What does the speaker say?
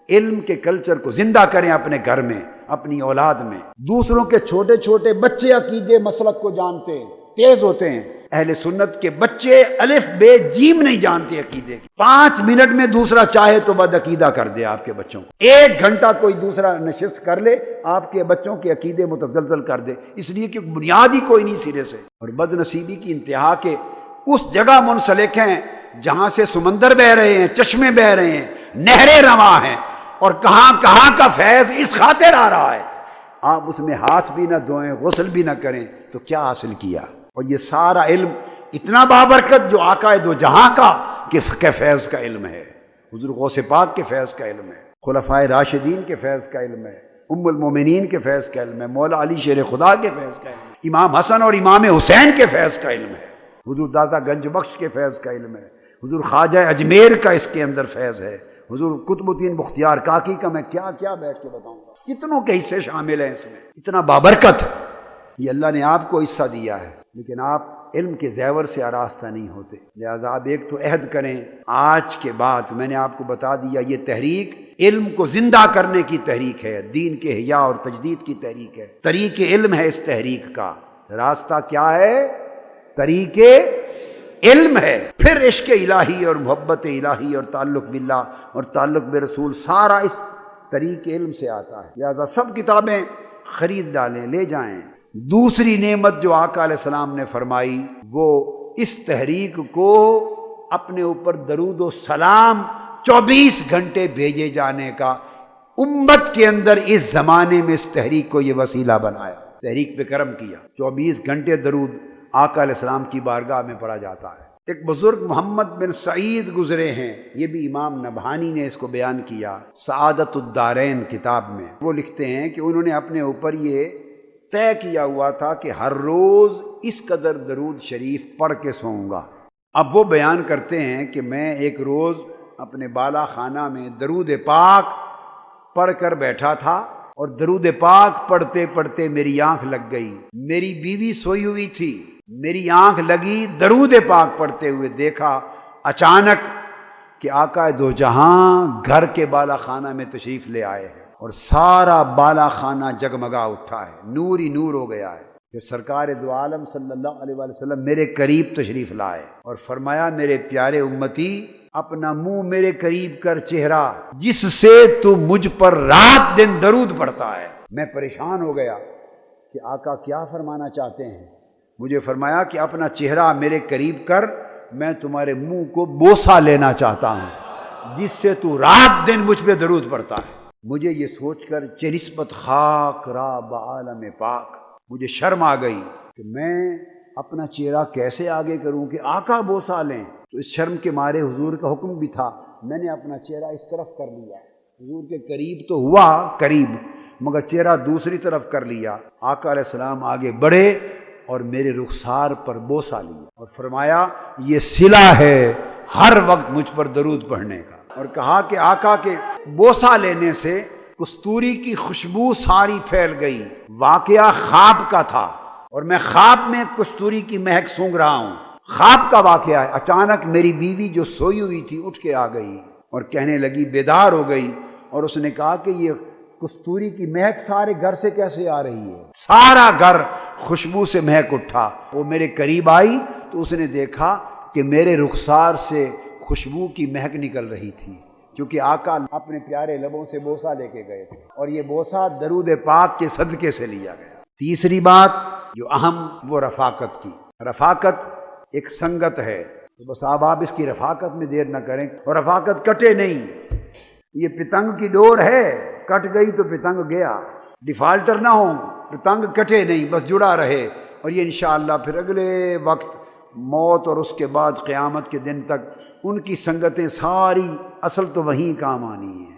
علم کے کلچر کو زندہ کریں اپنے گھر میں، اپنی اولاد میں۔ دوسروں کے چھوٹے چھوٹے بچے عقیدے مسلک کو جانتے ہیں، تیز ہوتے ہیں۔ اہل سنت کے بچے الف بے جیم نہیں جانتے عقیدے کی، 5 منٹ میں دوسرا چاہے تو بد عقیدہ کر دے آپ کے بچوں کو، 1 گھنٹہ کوئی دوسرا نشست کر لے آپ کے بچوں کے عقیدے متزلزل کر دے، اس لیے کہ بنیاد ہی کوئی نہیں سرے سے۔ اور بد نصیبی کی انتہا کے اس جگہ منسلک ہیں جہاں سے سمندر بہ رہے ہیں، چشمے بہ رہے ہیں، نہریں رواں ہیں، اور کہاں کہاں کا فیض اس خاطر آ رہا ہے، آپ اس میں ہاتھ بھی نہ دھوئیں، غسل بھی نہ کریں تو کیا حاصل کیا؟ اور یہ سارا علم اتنا بابرکت جو آقا دو جہاں کا کے فیض کا علم ہے، حضور غوث پاک کے فیض کا علم ہے، خلفائے راشدین کے فیض کا علم ہے، ام المومنین کے فیض کا علم ہے، مولا علی شیر خدا کے فیض کا علم ہے، امام حسن اور امام حسین کے فیض کا علم ہے، حضور داتا گنج بخش کے فیض کا علم ہے، حضور خواجہ اجمیر کا اس کے اندر فیض ہے، حضور قطب الدین بختیار کاکی کا میں کیا کیا بیٹھ کے بتاؤں گا، کتنوں کے حصے شامل ہیں اس میں، اتنا بابرکت ہے۔ یہ اللہ نے آپ کو حصہ دیا ہے، لیکن آپ علم کے زیور سے آراستہ نہیں ہوتے، لہذا آپ ایک تو عہد کریں، آج کے بعد میں نے آپ کو بتا دیا یہ تحریک علم کو زندہ کرنے کی تحریک ہے، دین کے احیاء اور تجدید کی تحریک ہے، طریق علم ہے اس تحریک کا، راستہ کیا ہے؟ طریق علم ہے، پھر عشق الہی اور محبت الہی اور تعلق باللہ اور تعلق برسول سارا اس طریق علم سے آتا ہے، لہذا سب کتابیں خرید ڈالیں، لے جائیں۔ دوسری نعمت جو آقا علیہ السلام نے فرمائی وہ اس تحریک کو اپنے اوپر درود و سلام 24 گھنٹے بھیجے جانے کا، امت کے اندر اس زمانے میں اس تحریک کو یہ وسیلہ بنایا، تحریک پہ کرم کیا، 24 گھنٹے درود آقا علیہ السلام کی بارگاہ میں پڑھا جاتا ہے۔ ایک بزرگ محمد بن سعید گزرے ہیں، یہ بھی امام نبہانی نے اس کو بیان کیا سعادت الدارین کتاب میں، وہ لکھتے ہیں کہ انہوں نے اپنے اوپر یہ طے کیا ہوا تھا کہ ہر روز اس قدر درود شریف پڑھ کے سوؤں گا۔ اب وہ بیان کرتے ہیں کہ میں ایک روز اپنے بالا خانہ میں درود پاک پڑھ کر بیٹھا تھا، اور درود پاک پڑھتے پڑھتے میری آنکھ لگ گئی، میری بیوی سوئی ہوئی تھی، میری آنکھ لگی درود پاک پڑھتے ہوئے، دیکھا اچانک کہ آقا دو جہاں گھر کے بالا خانہ میں تشریف لے آئے ہیں، اور سارا بالا خانہ جگمگا اٹھا ہے، نور ہی نور ہو گیا ہے، کہ سرکار دو عالم صلی اللہ علیہ وآلہ وسلم میرے قریب تشریف لائے اور فرمایا میرے پیارے امتی اپنا منہ میرے قریب کر چہرہ جس سے تو مجھ پر رات دن درود پڑھتا ہے۔ میں پریشان ہو گیا کہ آقا کیا فرمانا چاہتے ہیں؟ مجھے فرمایا کہ اپنا چہرہ میرے قریب کر، میں تمہارے منہ کو بوسہ لینا چاہتا ہوں جس سے تو رات دن مجھ پہ درود پڑھتا ہے۔ مجھے یہ سوچ کر چہ نسبت خاک را بعالم پاک مجھے شرم آ گئی کہ میں اپنا چہرہ کیسے آگے کروں کہ آقا بوسہ لیں، تو اس شرم کے مارے حضور کا حکم بھی تھا، میں نے اپنا چہرہ اس طرف کر لیا، حضور کے قریب تو ہوا قریب مگر چہرہ دوسری طرف کر لیا۔ آقا علیہ السلام آگے بڑھے اور میرے رخسار پر بوسہ لیا اور فرمایا یہ صلہ ہے ہر وقت مجھ پر درود پڑھنے کا، اور کہا کہ آقا کے بوسہ لینے سے کستوری کی خوشبو ساری پھیل گئی، واقعہ خواب کا تھا اور میں خواب میں کستوری کی مہک سونگھ رہا ہوں، خواب کا واقعہ ہے۔ اچانک میری بیوی جو سوئی ہوئی تھی اٹھ کے آ گئی اور کہنے لگی، بیدار ہو گئی، اور اس نے کہا کہ یہ کستوری کی مہک سارے گھر سے کیسے آ رہی ہے؟ سارا گھر خوشبو سے مہک اٹھا۔ وہ میرے قریب آئی تو اس نے دیکھا کہ میرے رخسار سے خوشبو کی مہک نکل رہی تھی، کیونکہ آقا اپنے پیارے لبوں سے بوسہ لے کے گئے تھے، اور یہ بوسہ درود پاک کے صدقے سے لیا گیا۔ تیسری بات جو اہم وہ رفاقت کی، رفاقت ایک سنگت ہے، تو بس آپ اس کی رفاقت میں دیر نہ کریں، اور رفاقت کٹے نہیں، یہ پتنگ کی ڈور ہے، کٹ گئی تو پتنگ گیا، ڈیفالٹر نہ ہوں، پتنگ کٹے نہیں، بس جڑا رہے، اور یہ انشاءاللہ پھر اگلے وقت موت اور اس کے بعد قیامت کے دن تک ان کی سنگتیں ساری اصل تو وہیں کام آنی ہیں۔